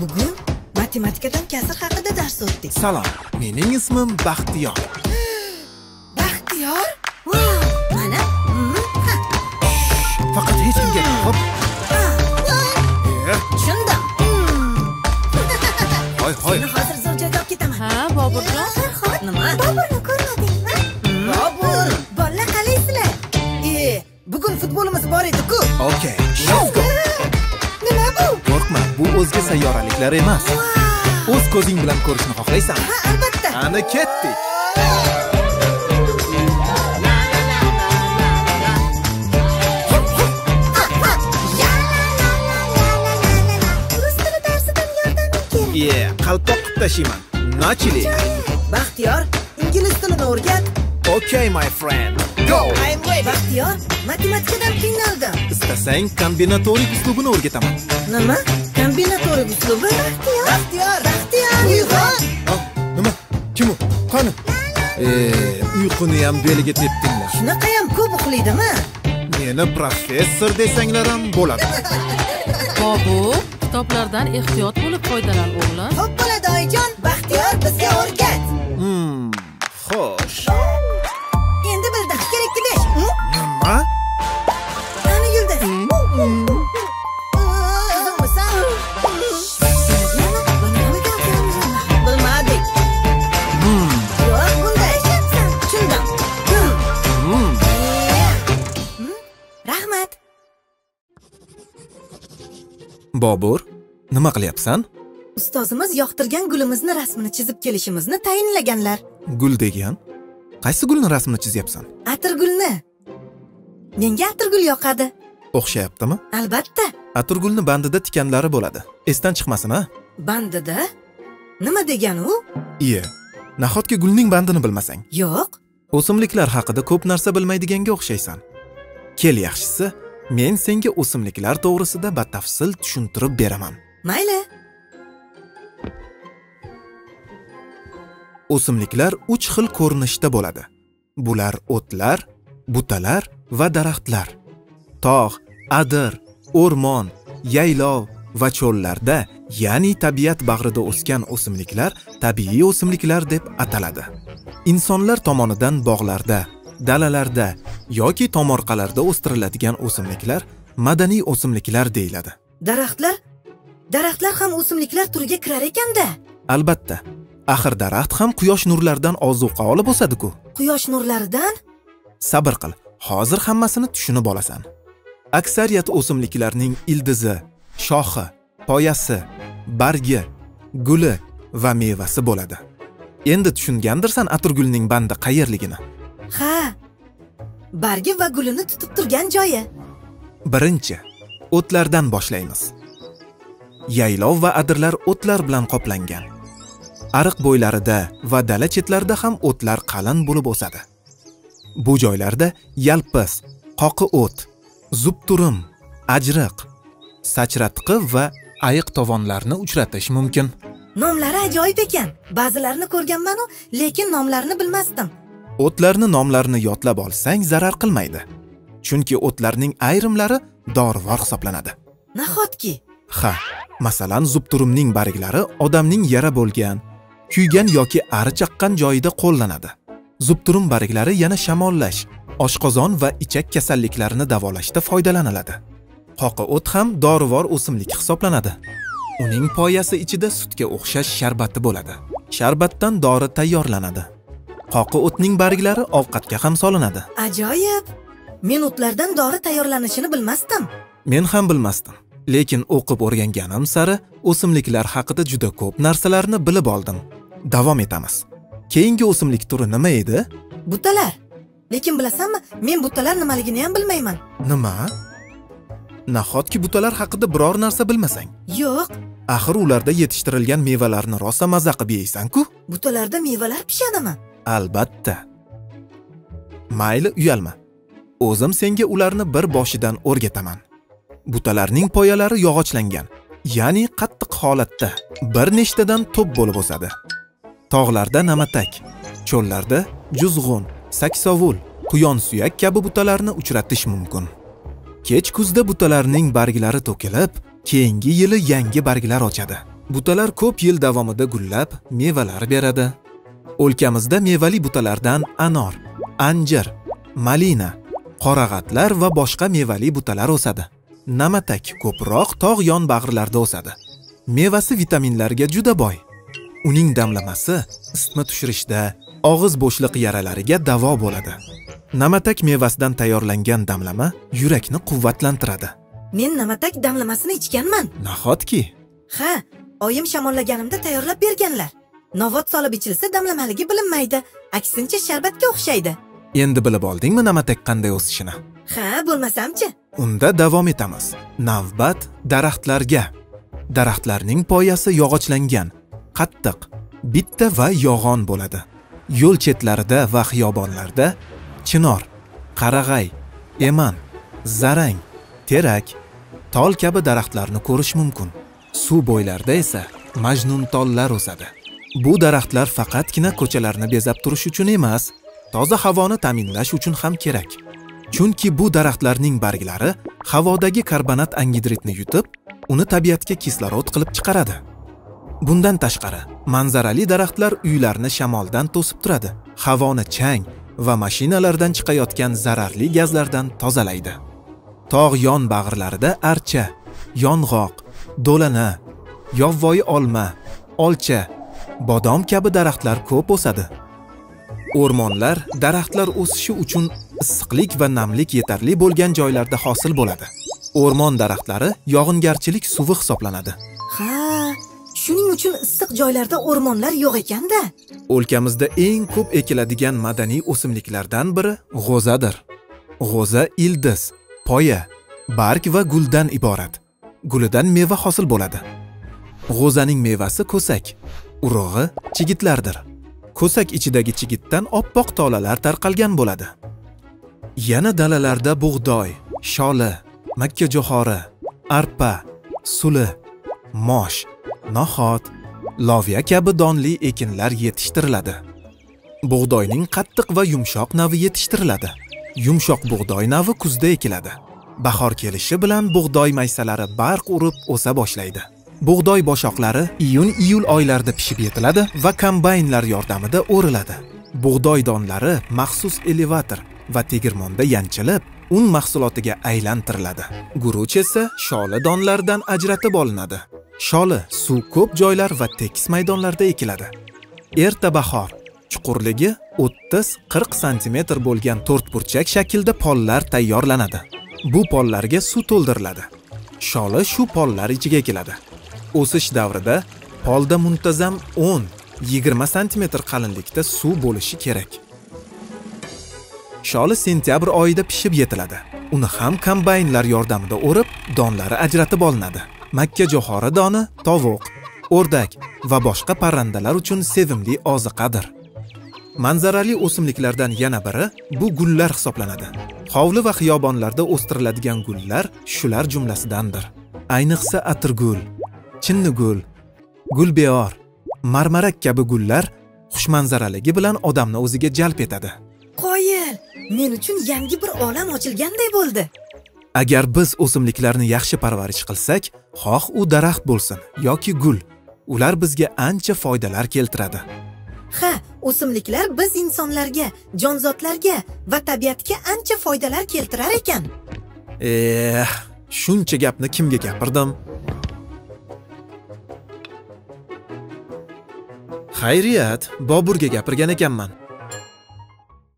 Bugun matematikadan kasr haqida dars o'tdik. Salom, mening ismim Baxtiyor. Baxtiyor? Wow, mana. Faqat hech kimga hop. Tushundim. Hoy. Seni hozir zo'r joyga olib ketaman. Ha, Boburjon. Nima? Boburni ko'rmadingmi? Bobur, bolalar qalaysizlar? Bugun futbolimiz bor edi-ku. Okay, let's go. Nima bu? Qo'rqma, bu o'zga sayyoraliklar emas. O'z ko'zing bilan ko'rishni xohlaysanmi? Ha, albatta. Ana ketdik. Rus tili darsidan yordaming kerak. Qalpoq qilib tashiyman. Nachili. Baxtiyor, ingliz tilini o'rgat. Okay, my friend. Go. I'm ready. Baxtiyor, matematikadan qiynaldim. Istasang kombinatorik uslubini o'rgataman. Nima? Kombinatorik uslubi? Baxtiyor. Uyg'on. Nima? Kim u? Qani? Uyquni ham beliga tepdinglar. Shunaqayam ko'p uxlaydimi? Meni professor desanglar ham bo'ladi. Bobur, kitoblardan ehtiyot bo'lib foydalan o'g'lim. Xo'p bo'ladi oyijon. Baxtiyor bizga o'rgat. Xo'sh. Endi bildim. Kerakli 5. Nima? Qani Yulduz? Qizimmisan? Bilmadik. Yo'q, bunday. Tushundim. Rahmat. Bobur, nima qilyapsan? Ustozimiz yoqtirgan gulimizni rasmini chizib kelishimizni tayinlaganlar. Gul degan? Qaysi gulni rasmini chizyapsan? Atirgulni. Menga atirgul yoqadi. O'xshayaptimi? Albatta. Atirgulni bandida tikanlari bo'ladi. Esdan chiqmasin, ha? Bandida? Nima degan u? Nahotki gulning bandini bilmasang? Yo'q. O'simliklar haqida ko'p narsa bilmaydiganga o'xshaysan. Kel yaxshisi, men senga o'simliklar to'g'risida batafsil tushuntirib beraman. Mayli. O'simliklar 3 xil ko'rinishda bo'ladi. Bular o'tlar, butalar va daraxtlar. Tog', adir, o'rmon, yaylov va cho'llarda, ya'ni tabiat bag'rida o'sgan o'simliklar tabiiy o'simliklar deb ataladi. Insonlar tomonidan bog'larda, dalalarda yoki tomorqalarda o'stiriladigan o'simliklar madaniy o'simliklar deyiladi. Daraxtlar ham o'simliklar turiga kirar ekan-da. Albatta. Axir daraxt ham quyosh nurlaridan ozuqa olib o'sadi-ku. Quyosh nurlaridan? Sabr qil, hozir hammasini tushunib olasan. Aksariyat o'simliklarning ildizi, shoxi, poyasi, bargi, guli va mevasi bo'ladi. Endi tushungandirsan atirgulning bandi qayerligini? Ha. Bargi va gulini tutib turgan joyi. Birinchi, o'tlardan boshlaymiz. Yaylov va adirlar o'tlar bilan qoplangan. Ariq bo'ylarida va dala chetlarida ham o'tlar qalin bo'lib o'sadi. Bu joylarda yalpiz, qoqi o't, zubturim, ajriq, sachratqi va ayiq tovonlarni uchratish mumkin. Nomlari ajoyib ekan. Ba'zilarini ko'rganman-u, lekin nomlarini bilmasdim. O'tlarni nomlarini yodlab olsang zarar qilmaydi. Chunki o'tlarning ayrimlari dorivor hisoblanadi. Nahotki? Ha, masalan, zubturimning barglari odamning yara bo'lgan, kuygan yoki ari chaqqan joyida qo'llanadi. Zubturim barglari yana shamollash, oshqozon va ichak kasalliklarini davolashda foydalaniladi. Qoqi o't ham dorivor o'simlik hisoblanadi. Uning poyasi ichida sutga o'xshash sharbati bo'ladi. Sharbatdan dori tayyorlanadi. Qoqi o'tning barglari ovqatga ham solinadi. Ajoyib. Men o'tlardan dori tayyorlanishini bilmasdim. Men ham bilmasdim. Lekin o'qib o'rganganim sari o'simliklar haqida juda ko'p narsalarni bilib oldim. Davom etamiz. Keyingi o'simlik turi nima edi? Butalar. Lekin bilasanmi, men butalar nimaligini ham bilmayman. Nima? Nahotki butalar haqida biror narsa bilmasang? Yo'q. Axir ularda yetishtirilgan mevalarni rosa maza qilib yeysan-ku? Butalarda mevalar pishadimi? Albatta. Mayli, uyalma. O'zim senga ularni bir boshidan o'rgataman. Butalarning poyalari yog'ochlangan, ya'ni qattiq holatda bir nechtadan to'p bo'lib o'sadi. Tog'larda namatak, cho'llarda juzg'un, saksovul, quyon suyak kabi butalarni uchratish mumkin. Kech kuzda butalarning barglari to'kilib, keyingi yili yangi barglar ochadi. Butalar ko'p yil davomida gullab, mevalar beradi. O'lkamizda mevali butalardan anor, anjir, malina, qorag'atlar va boshqa mevali butalar o'sadi. Namatak ko'proq tog' yonbag'irlarda o'sadi. Mevasi vitaminlarga juda boy. Uning damlamasi isitma tushirishda, og'iz bo'shliq yaralariga davo bo'ladi. Namatak mevasidan tayyorlangan damlama yurakni quvvatlantiradi. Men namatak damlamasini ichganman. Nahotki? Ha, oyim shamollaganimda tayyorlab berganlar. Novot solib ichilsa damlamaligi bilinmaydi, aksincha sharbatga o'xshaydi. Endi bilib oldingmi namatak qanday o'sishini? Ha, bo'lmasamchi? Unda davom etamiz. Navbat daraxtlarga. Daraxtlarning poyasi yog'ochlangan, qattiq, bitta va yog'on bo'ladi. Yo'l chetlarida va xiyobonlarda chinor, qarag'ay, eman, zarang, terak, tol kabi daraxtlarni ko'rish mumkin. Suv bo'ylarida esa majnuntollar o'sadi. Bu daraxtlar faqatgina ko'chalarni bezab turish uchun emas, toza havoni ta'minlash uchun ham kerak. Chunki bu daraxtlarning barglari havodagi karbonat angidridni yutib, uni tabiatga kislorod qilib chiqaradi. Bundan tashqari, manzarali daraxtlar uylarni shamoldan to'sib turadi, havoni chang va mashinalardan chiqayotgan zararli gazlardan tozalaydi. Tog' yon bag'irlarida archa, yong'oq, do'lana, yovvoyi olma, olcha, bodom kabi daraxtlar ko'p o'sadi. O'rmonlar daraxtlar o'sishi uchun issiqlik va namlik yetarli bo'lgan joylarda hosil bo'ladi. O'rmon daraxtlari yog'ingarchilik suvi hisoblanadi. Ha, shuning uchun issiq joylarda o'rmonlar yo'q ekan-da. O'lkamizda eng ko'p ekiladigan madaniy o'simliklardan biri g'o'zadir. G'o'za ildiz, poya, barg va guldan iborat. Gulidan meva hosil bo'ladi. G'o'zaning mevasi ko'sak, urug'i chigitlardir. Ko'sak ichidagi chigitdan oppoq tolalar tarqalgan bo'ladi. Yana dalalarda bug'doy, sholi, makkajo'xori, arpa, suli, mosh, no'xat, loviya kabi donli ekinlar yetishtiriladi. Bug'doyning qattiq va yumshoq navi yetishtiriladi. Yumshoq bug'doy navi kuzda ekiladi. Bahor kelishi bilan bug'doy maysalari barq urib o'sa boshlaydi. Bug'doy boshoqlari iyun-iyul oylarida pishib yetiladi va kombaynlar yordamida o'riladi. Bug'doy donlari maxsus elevator va tegirmonda yanchilib, un mahsulotiga aylantiriladi. Guruch esa sholi donlaridan ajratib olinadi. Sholi suv ko'p joylar va tekis maydonlarda ekiladi. Erta bahor, chuqurligi 30-40 sm bo'lgan to'rtburchak shaklda pollar tayyorlanadi. Bu pollarga suv to'ldiriladi. Sholi shu pollar ichiga ekiladi. O'sish davrida polda muntazam 10-20 sm qalinlikda suv bo'lishi kerak. Sholi sentyabr oyida pishib yetiladi. Uni ham kombaynlar yordamida o'rib, donlari ajratib olinadi. Makkajo'xori doni tovuq, o'rdak va boshqa parrandalar uchun sevimli oziqadir. Manzarali o'simliklardan yana biri bu gullar hisoblanadi. Hovli va xiyobonlarda o'stiriladigan gullar shular jumlasidandir. Ayniqsa atirgul, chinnigul, gulbeor, marmarak kabi gullar xushmanzaraligi bilan odamni o'ziga jalb etadi. Qoyil, men uchun yangi bir olam ochilganday bo'ldi. Agar biz o'simliklarni yaxshi parvarish qilsak, xoh u daraxt bo'lsin yoki gul, ular bizga ancha foydalar keltiradi. Ha, o'simliklar biz insonlarga, jonzotlarga va tabiatga ancha foydalar keltirar ekan. Shuncha gapni kimga gapirdim? Xayriyat, Boburga gapirgan ekanman.